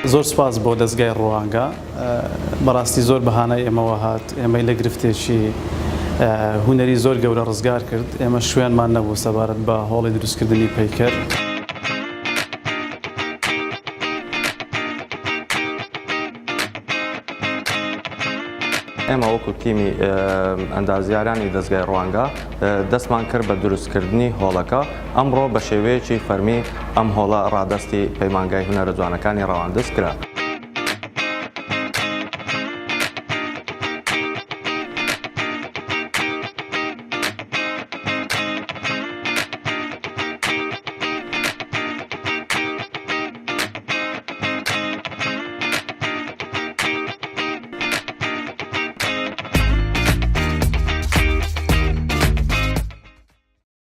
زۆر سپاس بۆ دەزگای ڕوانگە بەڕاستی زۆر بەهانەی ئێمەوە هات ئێمەی لە گرفتێکی هونەری زۆر گەورە ڕزگار کرد ئێمە شوێنمان نەبوو سەبارەت بە هۆڵی دروستکردنی پەیکەر ئێمە وەکو تیمی ئەندازیارانی دەزگای ڕوانگە دەستمان کرد بە دروستکردنی هۆڵەکە ئەمڕۆ بە شێوەیەکی فەرمی ئەم هۆڵە ڕادەستی پەیمانگەی هونەرە جوانەکانی رواندز کرا.